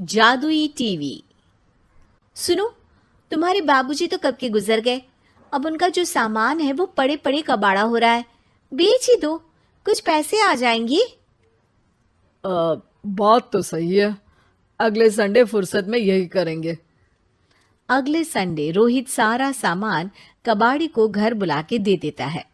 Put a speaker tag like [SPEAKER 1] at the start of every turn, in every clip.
[SPEAKER 1] जादुई टीवी। सुनो, तुम्हारे बाबूजी तो कब के गुजर गए। अब उनका जो सामान है वो पड़े पड़े कबाड़ा हो रहा है। बेच ही दो, कुछ पैसे आ जाएंगी।
[SPEAKER 2] बात तो सही है। अगले संडे फुर्सत में यही करेंगे।
[SPEAKER 1] अगले संडे रोहित सारा सामान कबाड़ी को घर बुला के दे देता है।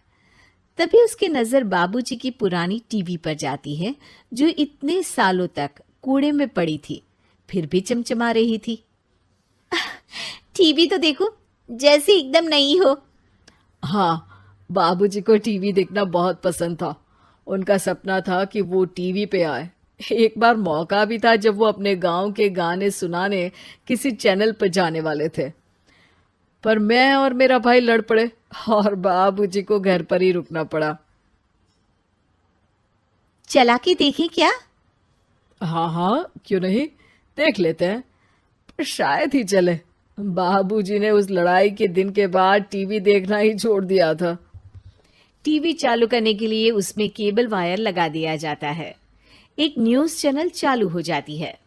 [SPEAKER 1] तभी उसकी नजर बाबूजी की पुरानी टीवी पर जाती है, जो इतने सालों तक कूड़े में पड़ी थी, फिर भी चमचमा रही थी। टीवी तो देखो, जैसे एकदम नई हो।
[SPEAKER 2] हाँ, बाबूजी को टीवी देखना बहुत पसंद था। उनका सपना था कि वो टीवी पे आए। एक बार मौका भी था जब वो अपने गांव के गाने सुनाने किसी चैनल पर जाने वाले थे, पर मैं और मेरा भाई लड़ पड़े और बाबूजी को घर पर ही रुकना पड़ा।
[SPEAKER 1] चला के देखें क्या?
[SPEAKER 2] हाँ हाँ, क्यों नहीं, देख लेते हैं। पर शायद ही चले। बाबूजी ने उस लड़ाई के दिन के बाद टीवी देखना ही छोड़ दिया था।
[SPEAKER 1] टीवी चालू करने के लिए उसमें केबल वायर लगा दिया जाता है। एक न्यूज चैनल चालू हो जाती है।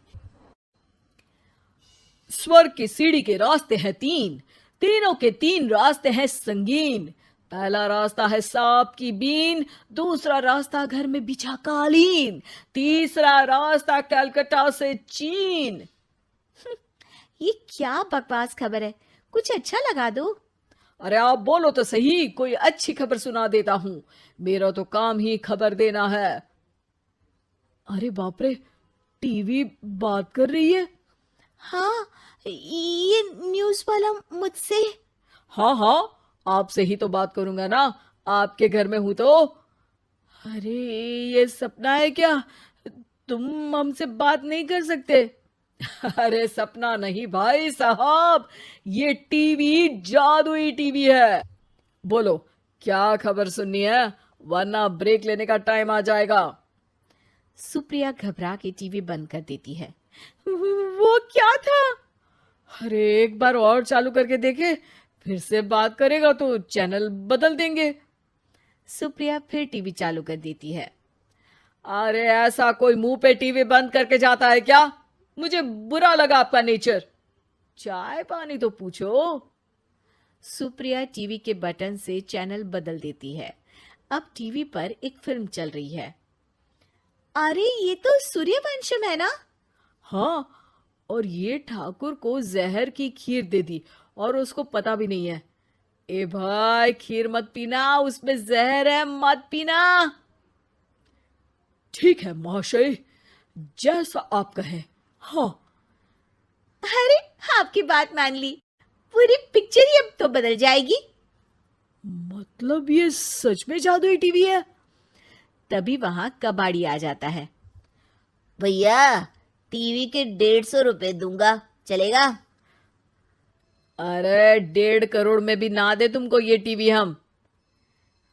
[SPEAKER 2] स्वर्ग की सीढ़ी के रास्ते हैं तीन, तीनों के तीन रास्ते हैं संगीन। पहला रास्ता है सांप की बीन, दूसरा रास्ता घर में बिछा कालीन, तीसरा रास्ता कलकत्ता से चीन।
[SPEAKER 1] ये क्या बकवास खबर है, कुछ अच्छा लगा दो।
[SPEAKER 2] अरे आप बोलो तो सही, कोई अच्छी खबर सुना देता हूं। मेरा तो काम ही खबर देना है। अरे बाप रे, टीवी बात कर रही है।
[SPEAKER 1] हाँ, ये न्यूज वाला मुझसे।
[SPEAKER 2] हाँ हाँ, आपसे ही तो बात करूंगा ना, आपके घर में हूं तो। अरे, ये सपना है क्या? तुम हमसे बात नहीं कर सकते? अरे सपना नहीं भाई साहब, ये टीवी जादुई टीवी है। बोलो, क्या खबर सुननी है, वरना ब्रेक लेने का टाइम आ जाएगा।
[SPEAKER 1] सुप्रिया घबरा के टीवी बंद कर देती है। वो क्या था?
[SPEAKER 2] अरे एक बार और चालू करके देखे, फिर से बात करेगा तो चैनल बदल देंगे।
[SPEAKER 1] सुप्रिया फिर टीवी चालू कर देती है।
[SPEAKER 2] अरे ऐसा कोई मुंह पे टीवी बंद करके जाता है क्या? मुझे बुरा लगा आपका नेचर। चाय पानी तो पूछो।
[SPEAKER 1] सुप्रिया टीवी के बटन से चैनल बदल देती है। अब टीवी पर एक फिल्म चल रही है। अरे ये तो सूर्यवंशम है ना?
[SPEAKER 2] हाँ, और ये ठाकुर को जहर की खीर दे दी और उसको पता भी नहीं है। ए भाई, खीर मत पीना, उसमें जहर है, मत पीना। ठीक है महाशय, जैसा आप कहें। हाँ।
[SPEAKER 1] अरे, आपकी बात मान ली, पूरी पिक्चर ही अब तो बदल जाएगी।
[SPEAKER 2] मतलब ये सच में जादुई टीवी है?
[SPEAKER 1] तभी वहां कबाड़ी आ जाता है।
[SPEAKER 3] भैया, टीवी के 150 रुपए दूंगा, चलेगा?
[SPEAKER 2] अरे 1.5 करोड़ में भी ना दे तुमको ये टीवी हम।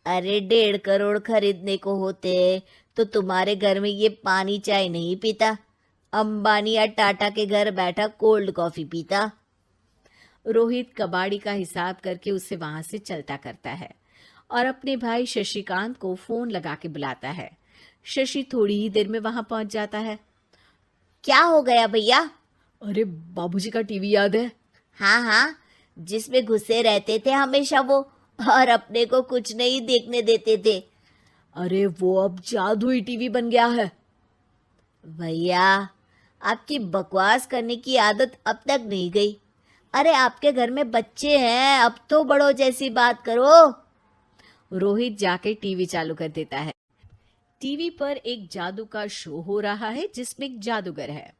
[SPEAKER 3] अरे 1.5 करोड़ खरीदने को होते तो तुम्हारे घर में ये पानी चाय नहीं पीता, अंबानी या टाटा के घर बैठा कोल्ड कॉफी पीता।
[SPEAKER 1] रोहित कबाड़ी का हिसाब करके उसे वहां से चलता करता है और अपने भाई शशिकांत को फोन लगा के बुलाता है। शशि थोड़ी ही देर में वहां पहुंच जाता है।
[SPEAKER 3] क्या हो गया भैया?
[SPEAKER 2] अरे बाबूजी का टीवी याद है?
[SPEAKER 3] हाँ हाँ, जिसमें घुसे रहते थे हमेशा वो, और अपने को कुछ नहीं देखने देते थे।
[SPEAKER 2] अरे वो अब जादुई टीवी बन गया है।
[SPEAKER 3] भैया, आपकी बकवास करने की आदत अब तक नहीं गई। अरे आपके घर में बच्चे हैं, अब तो बड़ों जैसी बात करो।
[SPEAKER 1] रोहित जाके टीवी चालू कर देता है। टीवी पर एक जादू का शो हो रहा है जिसमें एक जादूगर है।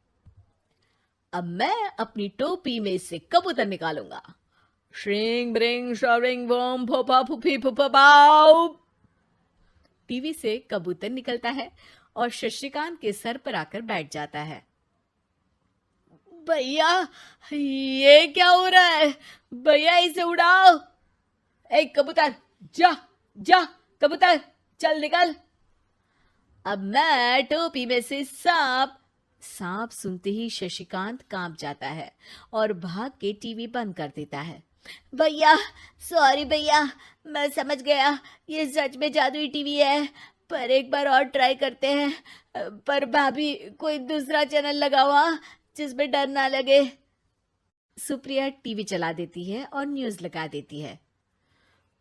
[SPEAKER 1] अब मैं अपनी टोपी में से कबूतर निकालूंगा।
[SPEAKER 2] श्रिंग ब्रिंग शरिंग बम फोपा फुफी फुफा बाउ।
[SPEAKER 1] टीवी से कबूतर निकलता है और शशिकांत के सर पर आकर बैठ जाता है।
[SPEAKER 2] भैया, ये क्या हो रहा है? भैया इसे उड़ाओ। ए कबूतर, जा जा, कबूतर चल निकल।
[SPEAKER 1] अब मैं टोपी में से सांप। सांप सुनते ही शशिकांत कांप जाता है और भाग के टीवी बंद कर देता है।
[SPEAKER 3] भैया, सॉरी भैया, मैं समझ गया ये सच में जादुई टीवी है, पर एक बार और ट्राई करते हैं। पर भाभी, कोई दूसरा चैनल लगाओ। हाँ, जिसमें डर ना लगे।
[SPEAKER 1] सुप्रिया टीवी चला देती है और न्यूज लगा देती है।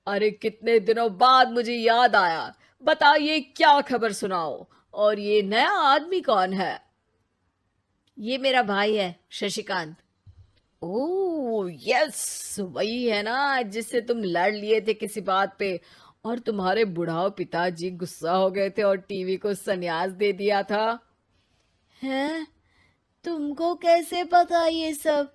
[SPEAKER 2] अरे कितने दिनों बाद मुझे याद आया, बताइए क्या खबर सुनाओ। और ये नया आदमी कौन है?
[SPEAKER 1] ये मेरा भाई है शशिकांत।
[SPEAKER 2] ओह यस, वही है ना जिससे तुम लड़ लिए थे किसी बात पे, और तुम्हारे बुढ़ाओ पिताजी गुस्सा हो गए थे और टीवी को संन्यास दे दिया था।
[SPEAKER 3] हैं? तुमको कैसे पता ये सब?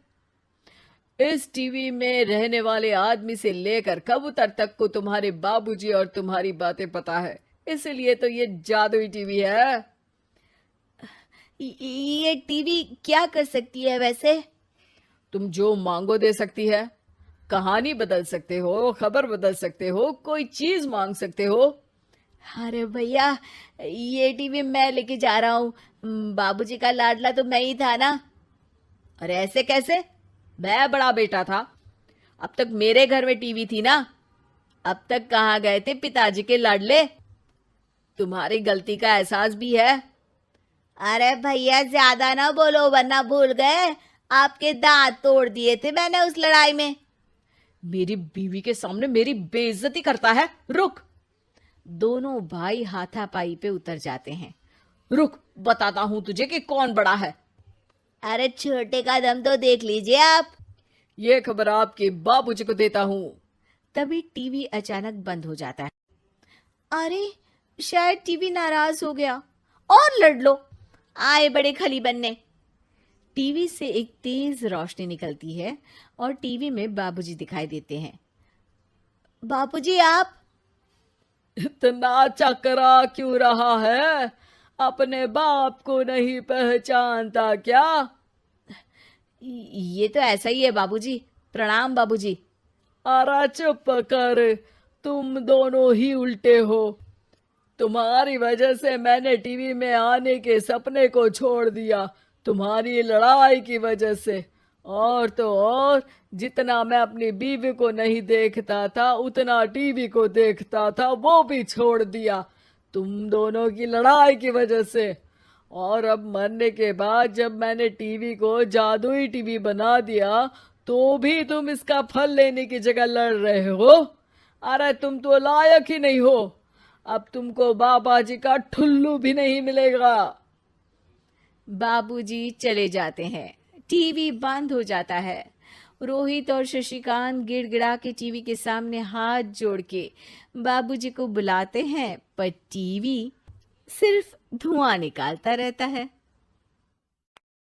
[SPEAKER 2] इस टीवी में रहने वाले आदमी से लेकर कबूतर तक को तुम्हारे बाबूजी और तुम्हारी बातें पता है, इसलिए तो ये जादुई टीवी है।
[SPEAKER 3] ये टीवी क्या कर सकती है वैसे?
[SPEAKER 2] तुम जो मांगो दे सकती है। कहानी बदल सकते हो, खबर बदल सकते हो, कोई चीज मांग सकते हो।
[SPEAKER 3] अरे भैया, ये टीवी मैं लेके जा रहा हूँ। बाबूजी का लाडला तो मैं ही था ना।
[SPEAKER 2] अरे ऐसे कैसे? मैं बड़ा बेटा था, अब तक मेरे घर में टीवी थी ना।
[SPEAKER 3] अब तक कहाँ गए थे पिताजी के लाडले?
[SPEAKER 2] तुम्हारी गलती का एहसास भी है।
[SPEAKER 3] अरे भैया, ज्यादा ना बोलो वरना भूल गए आपके दांत तोड़ दिए थे मैंने उस लड़ाई में।
[SPEAKER 2] मेरी बीवी के सामने मेरी बेइज्जती करता है। रुक।
[SPEAKER 1] दोनों भाई हाथापाई पे उतर जाते हैं।
[SPEAKER 2] रुक, बताता हूं तुझे कि कौन बड़ा है।
[SPEAKER 3] अरे छोटे का दम तो देख लीजिए आप।
[SPEAKER 2] ये खबर आपके बाबूजी को देता हूं।
[SPEAKER 1] तभी टीवी अचानक बंद हो जाता है। अरे शायद टीवी नाराज हो गया।
[SPEAKER 3] और लड़ लो, आए बड़े खली बनने।
[SPEAKER 1] टीवी से एक तेज रोशनी निकलती है और टीवी में बाबूजी दिखाई देते हैं।
[SPEAKER 3] बापूजी आप?
[SPEAKER 2] इतना चकरा क्यों रहा है? अपने बाप को नहीं पहचानता क्या?
[SPEAKER 1] ये तो ऐसा ही है बाबूजी। प्रणाम बाबूजी।
[SPEAKER 2] अरे चुप कर, तुम दोनों ही उल्टे हो। तुम्हारी वजह से मैंने टीवी में आने के सपने को छोड़ दिया, तुम्हारी लड़ाई की वजह से। और तो और, जितना मैं अपनी बीवी को नहीं देखता था उतना टीवी को देखता था, वो भी छोड़ दिया तुम दोनों की लड़ाई की वजह से। और अब मरने के बाद जब मैंने टीवी को जादुई टीवी बना दिया तो भी तुम इसका फल लेने की जगह लड़ रहे हो। अरे तुम तो लायक ही नहीं हो। अब तुमको बाबा जी का ठुल्लू भी नहीं मिलेगा।
[SPEAKER 1] बाबूजी चले जाते हैं। टीवी बंद हो जाता है। रोहित और शशिकांत गिड़गिड़ा के टीवी के सामने हाथ जोड़ के बाबूजी को बुलाते हैं, पर टीवी सिर्फ धुआं निकालता रहता है।